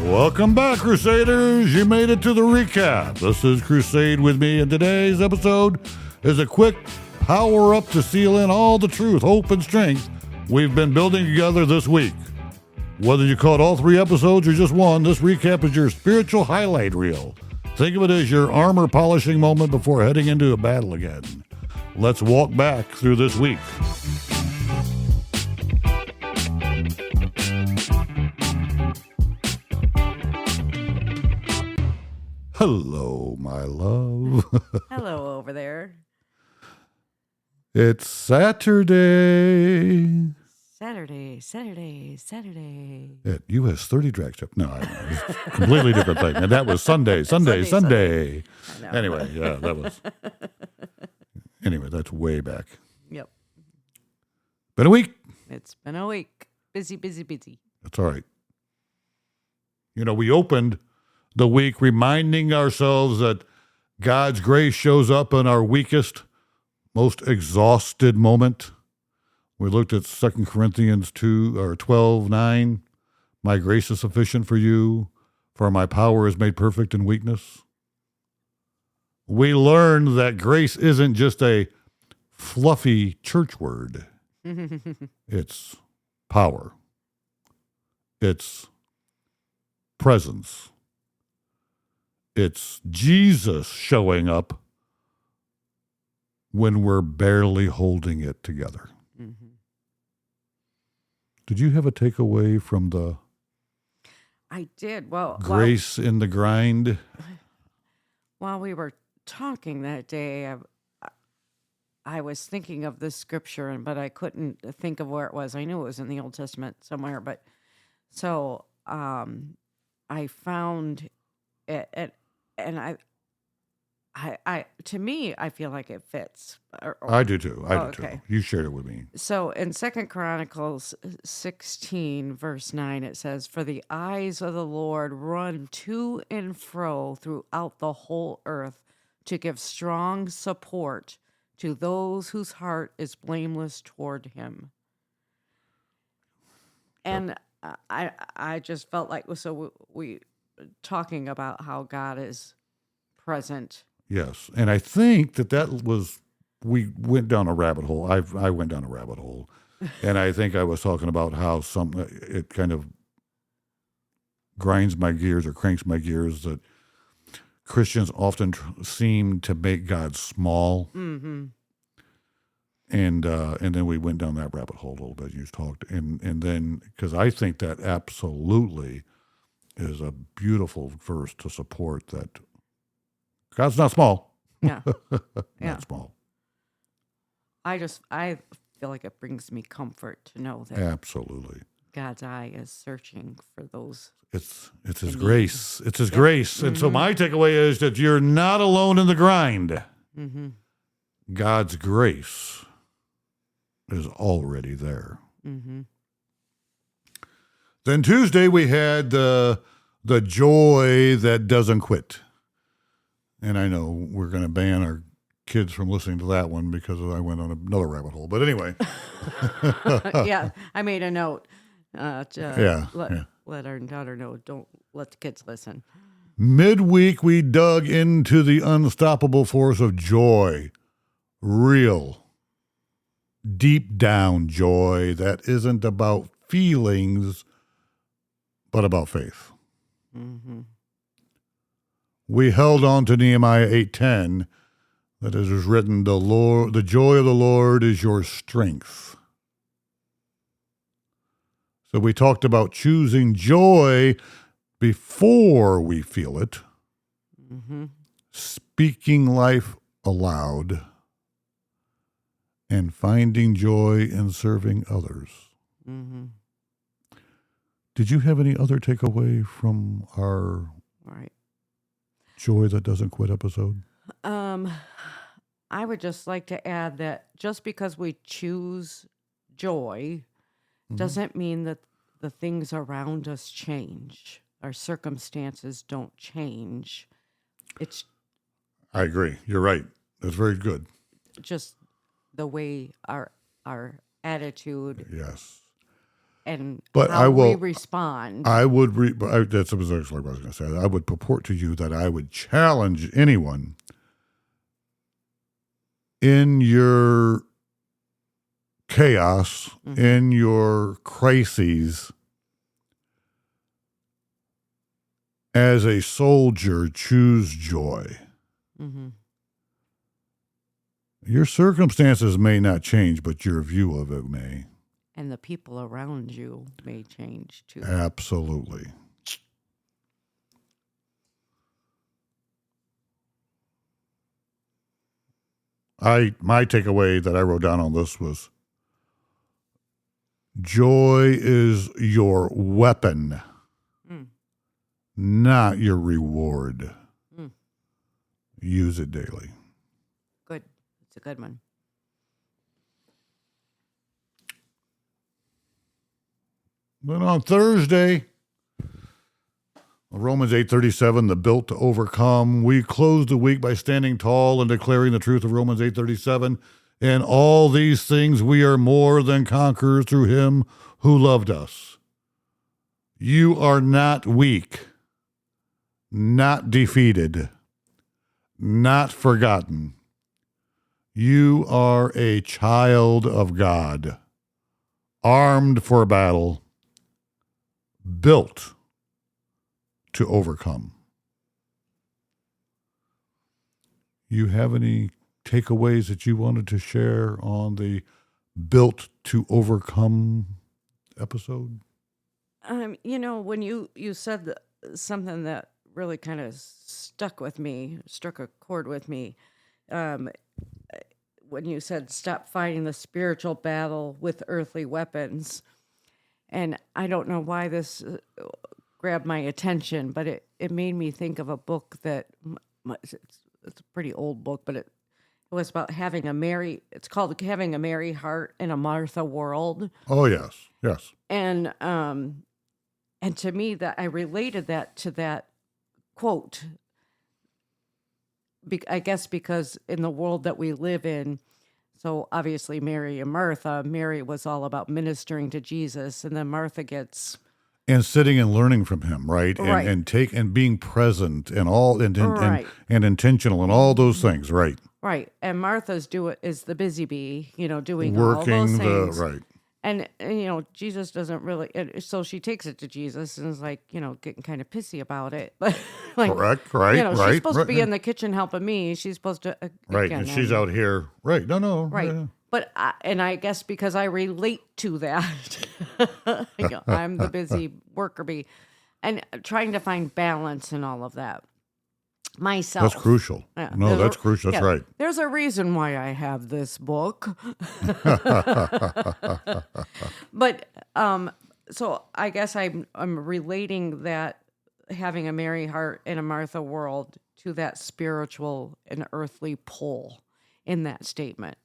Welcome back, Crusaders. You made it to the recap. This is Crusade with me, and today's episode is a quick power-up to seal in all the truth, hope, and strength we've been building together this week. Whether you caught all 3 episodes or just one, this recap is your spiritual highlight reel. Think of it as your armor polishing moment before heading into a battle again. Let's walk back through this week. Hello, my love. Hello over there. It's Saturday. Saturday. At US 30 drag strip. No, it's a completely different thing. And that was Sunday. Sunday. Anyway, Yeah, that was. Anyway, that's way back. Yep. Been a week. It's been a week. Busy. That's all right. You know, we opened the week reminding ourselves that God's grace shows up in our weakest, most exhausted moment. We looked at 2 Corinthians 12:9. My grace is sufficient for you, for my power is made perfect in weakness. We learned that grace isn't just a fluffy church word. It's power. It's presence. It's Jesus showing up when we're barely holding it together. Mm-hmm. Did you have a takeaway from the I did. Well, grace in the grind? while we were talking that day, I was thinking of this scripture, but I couldn't think of where it was. I knew it was in the Old Testament somewhere, but so I found it, and I to me, I feel like it fits. I do too. Okay. You shared it with me. So in 2 Chronicles 16, verse 9, it says, "For the eyes of the Lord run to and fro throughout the whole earth to give strong support to those whose heart is blameless toward him." And I just felt like, so we talking about how God is present. Yes, and I think that was, we went down a rabbit hole. I went down a rabbit hole, and I think I was talking about how it kind of grinds my gears or cranks my gears that Christians often seem to make God small. Mm-hmm. And then we went down that rabbit hole a little bit. You talked, and then because I think that absolutely is a beautiful verse to support that God's not small. Yeah. Not small. I feel like it brings me comfort to know that Absolutely. God's eye is searching for those. It's his grace. It's his grace. And so my takeaway is that you're not alone in the grind. Mm-hmm. God's grace is already there. Mm-hmm. Then Tuesday we had the joy that doesn't quit. And I know we're going to ban our kids from listening to that one because I went on another rabbit hole. But anyway. Yeah, I made a note to let our daughter know, don't let the kids listen. Midweek, we dug into the unstoppable force of joy. Real, deep down joy that isn't about feelings, but about faith. Mm-hmm. We held on to Nehemiah 8:10, that it is written, the joy of the Lord is your strength. So we talked about choosing joy before we feel it, speaking life aloud, and finding joy in serving others. Mm-hmm. Did you have any other takeaway from our Joy That Doesn't Quit episode? I would just like to add that just because we choose joy doesn't mean that the things around us change. Our circumstances don't change. I agree. You're right. That's very good. just the way our attitude Yes. and But how I we will. respond. I would. That's exactly what I was going to say. I would purport to you that I would challenge anyone in your chaos, in your crises, as a soldier, choose joy. Mm-hmm. Your circumstances may not change, but your view of it may. And the people around you may change too. Absolutely. My takeaway that I wrote down on this was joy is your weapon, not your reward. Use it daily. Good. It's a good one. Then on Thursday, Romans 8:37, the built to overcome. We close the week by standing tall and declaring the truth of Romans 8:37. In all these things we are more than conquerors through him who loved us. You are not weak, not defeated, not forgotten. You are a child of God, armed for battle, built to overcome. You have any takeaways that you wanted to share on the Built to Overcome episode? When you said something that really kind of struck a chord with me, when you said stop fighting the spiritual battle with earthly weapons. And I don't know why this grabbed my attention, but it made me think of a book that it's a pretty old book, but it was about it's called Having a Merry Heart in a Martha World. Oh, yes. And to me, that I related that to that quote, I guess because in the world that we live in, so obviously Mary and Martha, Mary was all about ministering to Jesus, and then Martha gets... And sitting and learning from him, right? Right. And being present and all and intentional and all those things, right? Right. And Martha's is the busy bee, doing Working all those things. right. And Jesus doesn't really, so she takes it to Jesus and is like, getting kind of pissy about it. But like, correct, right, she's supposed to be in the kitchen helping me. She's supposed to, right. And she's out here, right? No, right. Yeah. But I guess because I relate to that, I'm the busy worker bee, and trying to find balance in all of that. Myself. That's crucial. Yeah, no, that's crucial. That's right. There's a reason why I have this book. But so I guess I'm relating that having a Mary heart in a Martha world to that spiritual and earthly pull in that statement.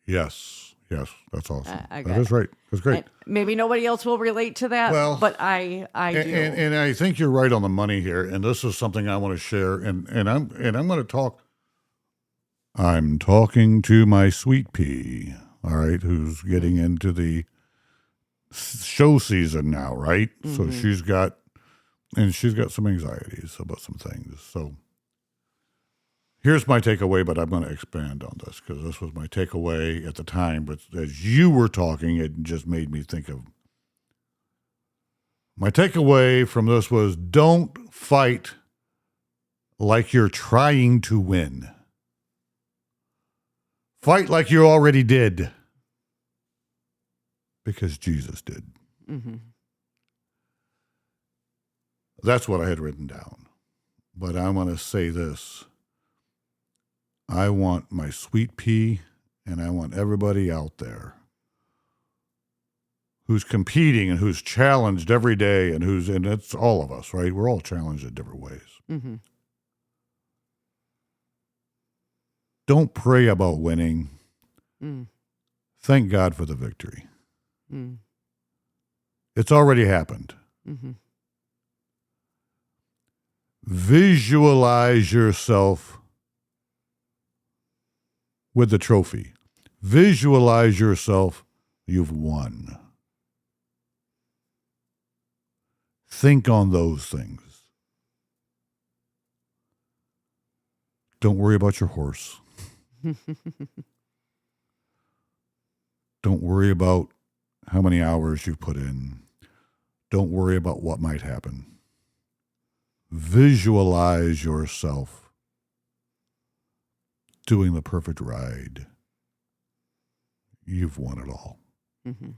Yes, that's awesome. That is right. That's great. And maybe nobody else will relate to that, but I do. And I think you're right on the money here. And this is something I want to share. And I'm going to talk. I'm talking to my sweet pea. All right, who's getting into the show season now, right? So she's got some anxieties about some things. So here's my takeaway, but I'm going to expand on this because this was my takeaway at the time. But as you were talking, it just made me think of my takeaway from this was don't fight like you're trying to win. Fight like you already did because Jesus did. Mm-hmm. That's what I had written down. But I want to say this. I want my sweet pea, and I want everybody out there who's competing and who's challenged every day and it's all of us, right? We're all challenged in different ways. Mm-hmm. Don't pray about winning. Mm. Thank God for the victory. Mm. It's already happened. Mm-hmm. Visualize yourself with the trophy. Visualize yourself. You've won. Think on those things. Don't worry about your horse. Don't worry about how many hours you've put in. Don't worry about what might happen. Visualize yourself doing the perfect ride. You've won it all. Mm-hmm.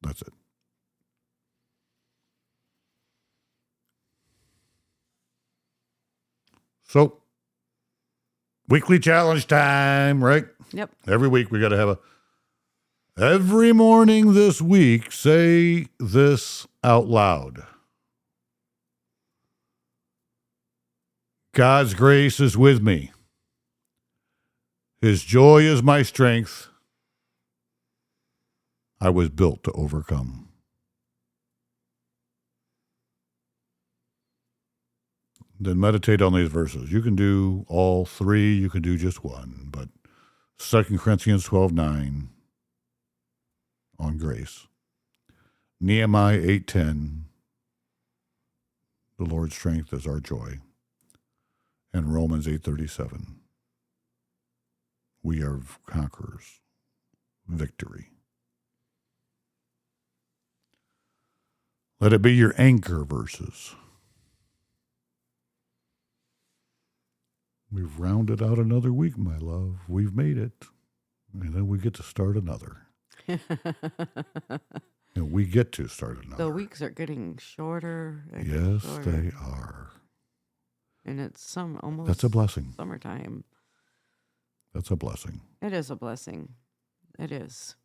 That's it. So, weekly challenge time, right? Yep. Every week we got to have every morning this week, say this out loud. God's grace is with me. His joy is my strength. I was built to overcome. Then meditate on these verses. You can do all three. You can do just one. But 2 Corinthians 12:9 on grace. Nehemiah 8:10, the Lord's strength is our joy. And Romans 8:37, we are conquerors. Victory. Let it be your anchor verses. We've rounded out another week, my love. We've made it. And then we get to start another. And we get to start another. The weeks are getting shorter. Yes, shorter. they are. And it's almost That's a blessing. Summertime. That's a blessing. It is a blessing. It is.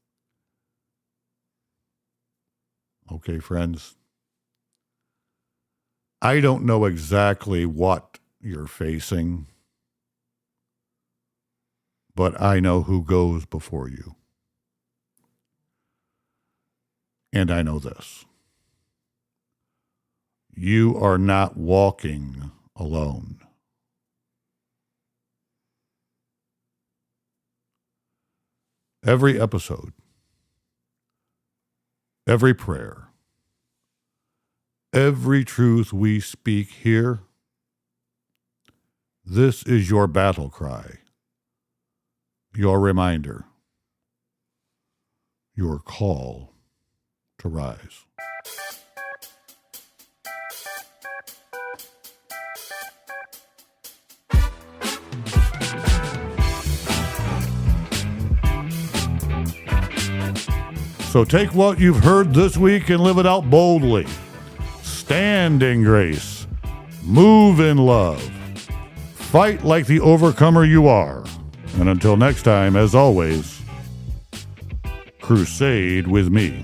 Okay, friends. I don't know exactly what you're facing, but I know who goes before you. And I know this. You are not walking alone. Every episode, every prayer, every truth we speak here, this is your battle cry, your reminder, your call to rise. So take what you've heard this week and live it out boldly. Stand in grace. Move in love. Fight like the overcomer you are. And until next time, as always, crusade with me.